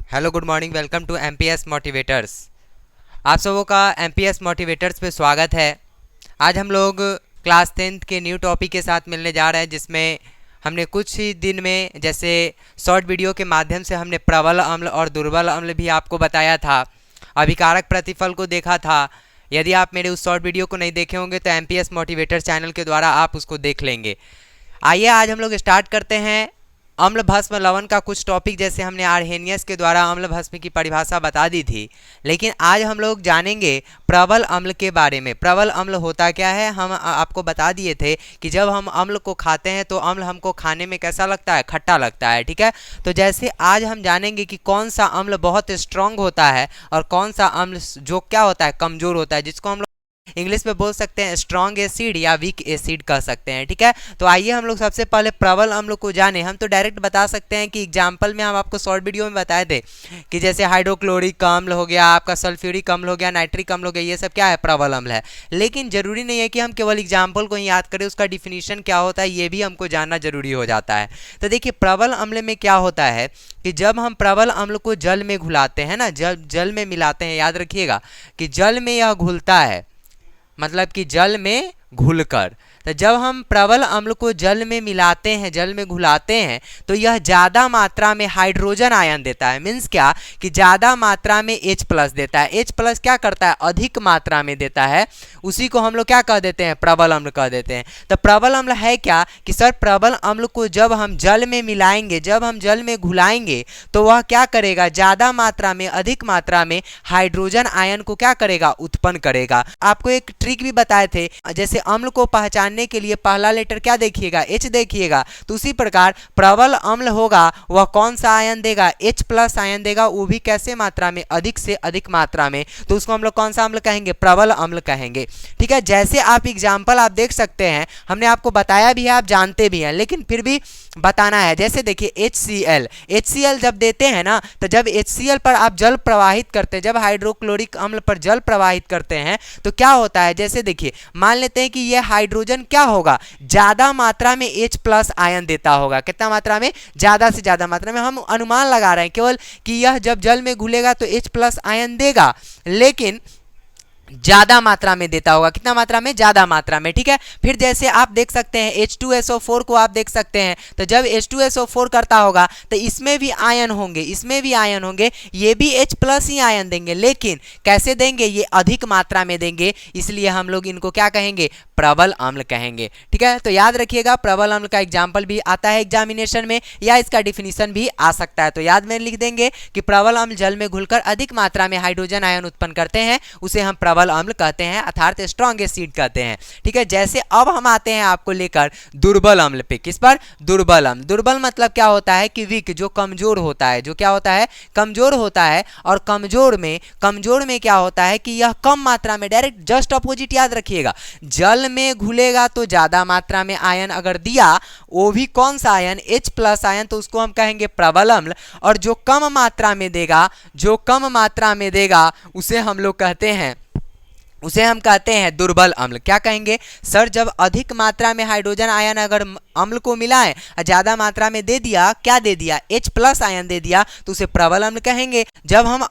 Hello good morning, welcome to MPS motivators. आप सबों का एमपीएस मोटिवेटर्स पे स्वागत है। आज हम लोग क्लास 10th के न्यू टॉपिक के साथ मिलने जा रहे हैं, जिसमें हमने कुछ ही दिन में जैसे शॉर्ट वीडियो के माध्यम से हमने प्रबल अम्ल और दुर्बल अम्ल भी आपको बताया था, अभिकारक प्रतिफल को देखा था। यदि आप मेरे उस शॉर्ट वीडियो को नहीं देखे होंगे तो एमपीएस मोटिवेटर चैनल के द्वारा आप उसको देख लेंगे। आइए आज हम लोग स्टार्ट करते हैं अम्ल भस्म लवण का कुछ टॉपिक। जैसे हमने आर्हेनियस के द्वारा अम्ल भस्म की परिभाषा बता दी थी, लेकिन आज हम लोग जानेंगे प्रबल अम्ल के बारे में। प्रबल अम्ल होता क्या है, हम आपको बता दिए थे कि जब हम अम्ल को खाते हैं तो अम्ल हमको खाने में कैसा लगता है, खट्टा लगता है। ठीक है, तो जैसे आज हम जानेंगे कि कौन सा अम्ल बहुत स्ट्रांग होता है और कौन सा अम्ल जो क्या होता है, कमजोर होता है, जिसको हम इंग्लिश में बोल सकते हैं स्ट्रॉन्ग एसिड या वीक एसिड कह सकते हैं। ठीक है, तो आइए हम लोग सबसे पहले प्रबल अम्ल को जाने। हम तो डायरेक्ट बता सकते हैं कि एग्जाम्पल में हम आपको शॉर्ट वीडियो में बताए थे कि जैसे हाइड्रोक्लोरिक अम्ल हो गया, आपका सल्फ्यूरिक अम्ल हो गया, नाइट्रिक अम्ल हो गया, ये सब क्या है, प्रबल अम्ल है। लेकिन जरूरी नहीं है कि हम केवल एग्जाम्पल को ही याद करें, उसका डिफिनीशन क्या होता है ये भी हमको जानना जरूरी हो जाता है। तो देखिए प्रबल अम्ल में क्या होता है कि जब हम प्रबल अम्ल को जल में घुलाते हैं ना, जल में मिलाते हैं, याद रखिएगा कि जल में यह घुलता है, मतलब कि जल में घुलकर। तो जब हम प्रबल अम्ल को जल में मिलाते हैं, जल में घुलाते हैं, तो यह ज़्यादा मात्रा में हाइड्रोजन आयन देता है। मीन्स क्या कि ज़्यादा मात्रा में H+ देता है। H+ क्या करता है, अधिक मात्रा में देता है। उसी को हम लोग क्या कह देते हैं, प्रबल अम्ल कह देते हैं। तो प्रबल अम्ल है क्या कि सर प्रबल अम्ल को जब हम जल में मिलाएंगे, जब हम जल में घुलाएंगे, तो वह क्या करेगा, ज़्यादा मात्रा में, अधिक मात्रा में हाइड्रोजन आयन को क्या करेगा, उत्पन्न करेगा। आपको एक ट्रिक भी बताए थे, जैसे अम्ल को पहचानने के लिए पहला लेटर क्या देखिएगा, H देखिएगा। तो उसी प्रकार प्रबल अम्ल होगा वह कौन सा आयन देगा, H+ आयन देगा, वो भी कैसे मात्रा में, अधिक से अधिक मात्रा में। तो उसको हम लोग कौन सा अम्ल कहेंगे, प्रबल अम्ल कहेंगे। ठीक है, जैसे आप एग्जाम्पल आप देख सकते हैं, हमने आपको बताया भी है, आप जानते भी हैं, लेकिन फिर भी बताना है। जैसे देखिए HCl जब देते हैं ना, तो जब HCl पर आप जल प्रवाहित करते हैं, जब हाइड्रोक्लोरिक अम्ल पर जल प्रवाहित करते हैं, तो क्या होता है, जैसे देखिए मान लेते हैं कि यह हाइड्रोजन क्या होगा, ज्यादा मात्रा में H+ आयन देता होगा। कितना मात्रा में, ज्यादा से ज्यादा मात्रा में। हम अनुमान लगा रहे हैं केवल कि यह जब जल में घुलेगा तो H+ आयन देगा, लेकिन ज्यादा मात्रा में देता होगा। कितना मात्रा में, ज्यादा मात्रा में। ठीक है, फिर जैसे आप देख सकते हैं H2SO4 को आप देख सकते हैं, तो जब H2SO4 करता होगा तो इसमें भी आयन होंगे, इसमें भी आयन होंगे, ये भी H+ ही आयन देंगे, लेकिन कैसे देंगे, ये अधिक मात्रा में देंगे, इसलिए हम लोग इनको क्या कहेंगे, प्रबल अम्ल कहेंगे। ठीक है, तो याद रखिएगा प्रबल अम्ल का एग्जाम्पल भी आता है एग्जामिनेशन में, या इसका डिफिनीशन भी आ सकता है। तो याद में लिख देंगे कि प्रबल अम्ल जल में घुलकर अधिक मात्रा में हाइड्रोजन आयन उत्पन्न करते हैं, उसे हम प्रबल अम्ल कहते हैं, अर्थात स्ट्रॉन्ग एसिड कहते हैं। ठीक है, जैसे अब हम आते हैं आपको लेकर दुर्बल अम्ल पे। किस पर, दुर्बल अम्ल। दुर्बल मतलब क्या होता है कि वीक, जो कमजोर होता है, जो क्या होता है, कमजोर होता है। और कमजोर में क्या होता है कि यह कम मात्रा में, डायरेक्ट जस्ट अपोजिट याद रखिएगा, जल में घुलेगा तो ज्यादा मात्रा में आयन अगर दिया, वो भी कौन सा आयन, H+ आयन, तो उसको हम कहेंगे प्रबल अम्ल। और जो कम मात्रा में देगा, जो कम मात्रा में देगा, उसे हम लोग कहते हैं, उसे हम कहते हैं दुर्बल अम्ल। क्या कहेंगे सर, जब अधिक मात्रा में हाइड्रोजन आयन अगर अम्ल को मिलाएं, ज्यादा मात्रा में दे दिया, क्या दे दिया, H+ आयन दे दिया, तो उसे प्रबल अम्ल कहेंगे। जब हम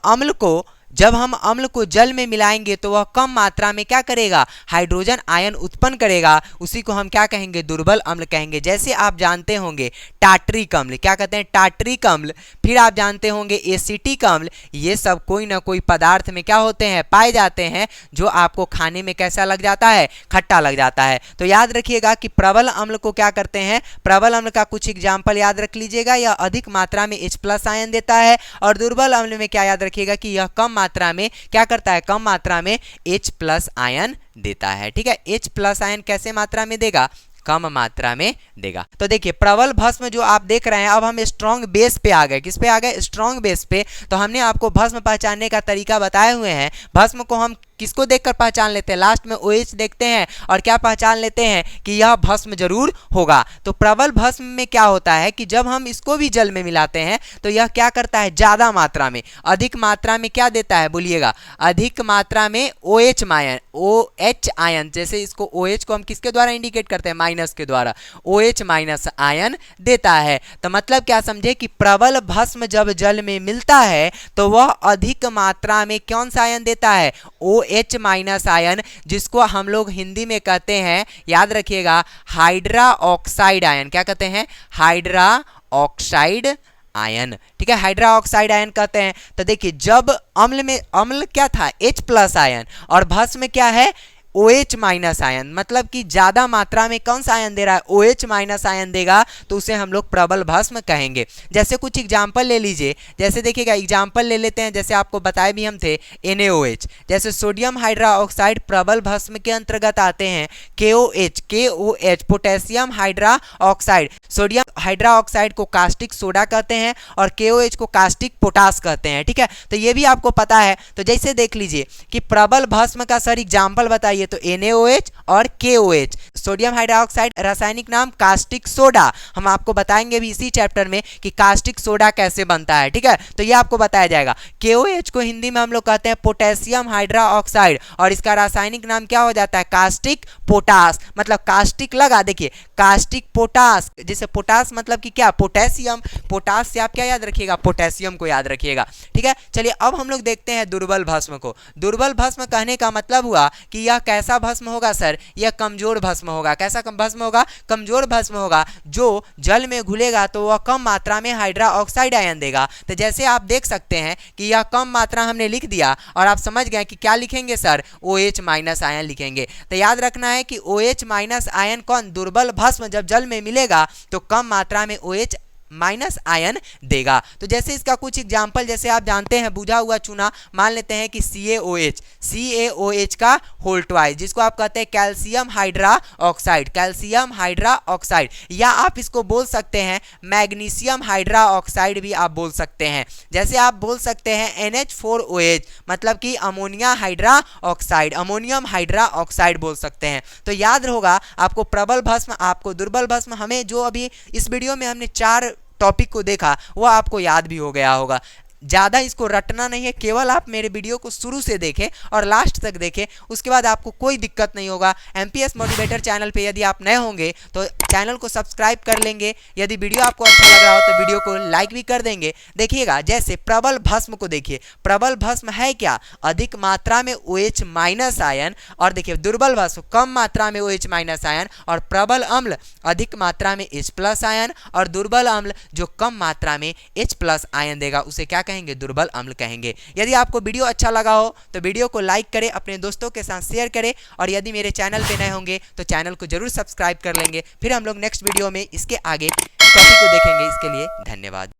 अम्ल को जल में मिलाएंगे तो वह कम मात्रा में क्या करेगा, हाइड्रोजन आयन उत्पन्न करेगा, उसी को हम क्या कहेंगे, दुर्बल अम्ल कहेंगे। जैसे आप जानते होंगे टाट्रिक अम्ल, क्या कहते हैं, टाट्रिक अम्ल। फिर आप जानते होंगे एसिटिक अम्ल। ये सब कोई ना कोई पदार्थ में क्या होते हैं, पाए जाते हैं, जो आपको खाने में कैसा लग जाता है, खट्टा लग जाता है। तो याद रखिएगा कि प्रबल अम्ल को क्या करते हैं, प्रबल अम्ल का कुछ एग्जाम्पल याद रख लीजिएगा, यह अधिक मात्रा में H+ आयन देता है। और दुर्बल अम्ल में क्या याद रखिएगा कि यह कम मात्रा में क्या करता है, कम मात्रा में H+ आयन देता है। ठीक है, H+ आयन कैसे मात्रा में देगा, कम मात्रा में देगा। तो देखिए प्रबल भस्म जो आप देख रहे हैं, अब हम स्ट्रॉन्ग बेस पे आ गए। किस पे आ गए, स्ट्रॉन्ग बेस पे। तो हमने आपको भस्म पहचानने का तरीका बताए हुए हैं। भस्म को हम किसको देखकर पहचान लेते हैं, लास्ट में OH देखते हैं और क्या पहचान लेते हैं कि यह भस्म जरूर होगा। तो प्रबल भस्म में क्या होता है कि जब हम इसको भी जल में मिलाते हैं तो यह क्या करता है, ज्यादा मात्रा में, अधिक मात्रा में क्या देता है, बोलिएगा, अधिक मात्रा में OH आयन। जैसे इसको OH को हम किसके द्वारा इंडिकेट करते हैं, माइनस के द्वारा। OH OH माइनस आयन देता है। तो मतलब क्या समझे कि प्रबल भस्म जब जल में मिलता है तो वह अधिक मात्रा में कौन सा आयन देता है, OH माइनस आयन, जिसको हम लोग हिंदी में कहते हैं, याद रखिएगा, हाइड्रा ऑक्साइड आयन। क्या कहते हैं, हाइड्रा ऑक्साइड आयन। ठीक है, हाइड्रा ऑक्साइड आयन कहते हैं। तो देखिए जब अम्ल में, अम्ल क्या था, H प्लस आयन, और भस्म में क्या है, OH माइनस आयन, मतलब कि ज्यादा मात्रा में कौन सा आयन दे रहा है, OH माइनस आयन देगा, तो उसे हम लोग प्रबल भस्म कहेंगे। जैसे कुछ एग्जाम्पल ले लीजिए, जैसे देखिएगा एग्जाम्पल ले लेते हैं, जैसे आपको बताए भी हम थे NaOH, जैसे सोडियम हाइड्रा ऑक्साइड प्रबल भस्म के अंतर्गत आते हैं। KOH potassium hydra oxide, sodium hydra oxide को कास्टिक सोडा कहते हैं और KOH को कास्टिक पोटास कहते हैं। ठीक है, तो ये भी आपको पता है। तो जैसे देख लीजिए कि प्रबल भस्म का सर एग्जाम्पल बताइए, तो NaOH और KOH। सोडियम हाइड्रोक्साइड रासायनिक नाम कास्टिक सोडा, हम आपको बताएंगे भी इसी चैप्टर में कि कास्टिक सोडा कैसे बनता है। ठीक है, तो ये आपको बताया जाएगा। KOH को हिंदी में हम लोग कहते हैं पोटेशियम हाइड्रा ऑक्साइड, और इसका रासायनिक नाम क्या हो जाता है, कास्टिक पोटास। मतलब कास्टिक लगा, देखिए कास्टिक पोटास, जैसे पोटास मतलब कि क्या, पोटेशियम, पोटास से आप क्या याद रखिएगा, पोटेशियम को याद रखिएगा। ठीक है, चलिए अब हम लोग देखते हैं दुर्बल भस्म को। दुर्बल भस्म कहने का मतलब हुआ कि यह कैसा भस्म होगा सर, यह कमजोर भस्म होगा। कैसा भस्म होगा, कमजोर भस्म होगा, जो जल में घुलेगा तो वह कम मात्रा में हाइड्रा ऑक्साइड आयन देगा। तो जैसे आप देख सकते हैं कि यह कम मात्रा हमने लिख दिया और आप समझ गए कि क्या लिखेंगे सर, OH माइनस आयन लिखेंगे। तो याद रखना है कि OH माइनस आयन कौन, दुर्बल भस्म जब जल में मिलेगा तो कम मात्रा में OH माइनस आयन देगा। तो जैसे इसका कुछ एग्जाम्पल, जैसे आप जानते हैं बुझा हुआ चूना, मान लेते हैं कि CaOH का होल ट्वाइस, जिसको आप कहते हैं calcium hydra oxide, calcium hydra oxide, या आप इसको बोल सकते हैं मैग्नीशियम हाइड्रा ऑक्साइड भी आप बोल सकते हैं। जैसे आप बोल सकते हैं NH4OH, मतलब कि ammonia hydra oxide, ammonium hydra oxide बोल सकते हैं। तो याद होगा आपको प्रबल भस्म, आपको दुर्बल भस्म, हमें जो अभी इस वीडियो में हमने 4 टॉपिक को देखा वो आपको याद भी हो गया होगा। ज़्यादा इसको रटना नहीं है, केवल आप मेरे वीडियो को शुरू से देखें और लास्ट तक देखें, उसके बाद आपको कोई दिक्कत नहीं होगा। MPS मोटिवेटर चैनल पे यदि आप नए होंगे तो चैनल को सब्सक्राइब कर लेंगे, यदि वीडियो आपको अच्छा लग रहा हो तो वीडियो को लाइक भी कर देंगे। देखिएगा जैसे प्रबल भस्म को देखिए, प्रबल भस्म है क्या, अधिक मात्रा में OH माइनस आयन, और देखिए दुर्बल भस्म कम मात्रा में OH माइनस आयन, और प्रबल अम्ल अधिक मात्रा में H प्लस आयन, और दुर्बल अम्ल जो कम मात्रा में H प्लस आयन देगा उसे क्या कहेंगे, दुर्बल अम्ल कहेंगे। यदि आपको वीडियो अच्छा लगा हो तो वीडियो को लाइक करें, अपने दोस्तों के साथ शेयर करें, और यदि मेरे चैनल पे नए होंगे तो चैनल को जरूर सब्सक्राइब कर लेंगे। फिर हम लोग नेक्स्ट वीडियो में इसके आगे टॉपिक को देखेंगे। इसके लिए धन्यवाद।